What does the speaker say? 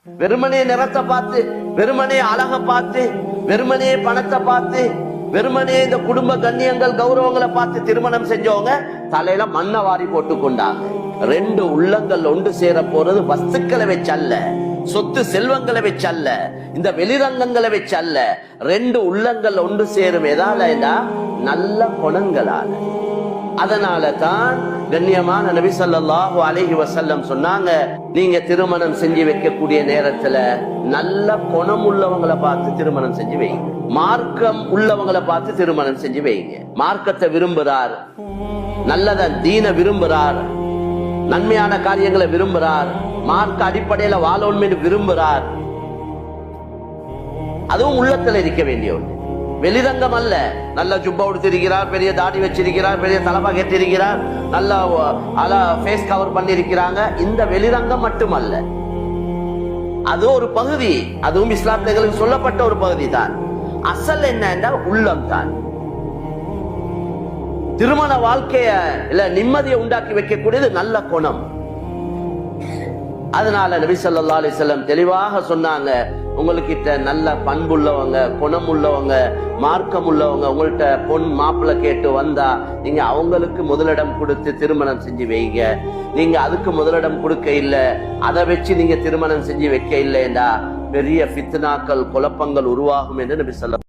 வெறுமனே நிறத்தை பார்த்து, வெறுமனே அழக பார்த்து, வெறுமனே பணத்தை பார்த்து, வெறுமனே இந்த குடும்ப கண்ணியங்கள் கௌரவங்களை பார்த்து திருமணம் செஞ்சவங்க தலையில மண்ணை வாரி போட்டு கொண்டாங்க. ரெண்டு உள்ளங்கள் ஒன்று சேர போறது வஸ்துக்களை வச்சல்ல, சொத்து செல்வங்களை வச்சல்ல, இந்த வெளிரங்கங்களை வச்சல்ல. ரெண்டு உள்ளங்கள் ஒன்று சேரும் எதால? நல்ல குணங்களால. அதனால தான் கண்ணியமான நபி ஸல்லல்லாஹு அலைஹி வஸல்லம் சொன்னாங்க, நீங்க திருமணம் செஞ்சு வைக்கக்கூடிய நேரத்துல நல்ல குணம் உள்ளவங்களை பார்த்து திருமணம் செஞ்சு வைங்க, மார்க்கம் உள்ளவங்களை பார்த்து திருமணம் செஞ்சு வைங்க. மார்க்கத்தை விரும்புறார், நல்லதான் தீன விரும்புறார், நன்மையான காரியங்களை விரும்புறார், மார்க்க அடிப்படையில வாழணும்னு விரும்புறார், அதுவும் உள்ளத்துல இருக்க வேண்டிய ஒன்று, வெளிரங்கம் அல்ல. நல்ல ஜுப்பா உடுத்திருக்கிறார், பெரிய தாடி வச்சிருக்கிறார், பெரிய தலப்பா கட்டிருக்கிறார், நல்ல ஃபேஸ் கவர் பண்ணிருக்கிறாங்க, இந்த வெளிரங்கம் மட்டுமல்ல. அது ஒரு பகுதி, அதுவும் இஸ்லாமியர்களுக்கு சொல்லப்பட்ட ஒரு பகுதி தான். அசல் என்ன என்றால் உள்ளம் தான். திருமண வாழ்க்கைய இல்ல நிம்மதியை உண்டாக்கி வைக்கக்கூடியது நல்ல குணம். அதனால நபி ஸல்லல்லாஹு அலைஹி வஸல்லம் தெளிவாக சொன்னாங்க, உங்ககிட்ட நல்ல பண்புள்ளவங்க, குணம் உள்ளவங்க, மார்க்கம் உள்ளவங்க உங்கள்கிட்ட பொன் மாப்பிள்ளை கேட்டு வந்தா நீங்க அவங்களுக்கு முதலிடம் கொடுத்து திருமணம் செஞ்சு வைங்க. நீங்க அதுக்கு முதலிடம் கொடுக்க இல்லை, அதை வச்சு நீங்க திருமணம் செஞ்சு வைக்க இல்லைன்னா பெரிய ஃபித்னாக்கள் குழப்பங்கள் உருவாகும் என்று நபி ஸல்லல்லாஹு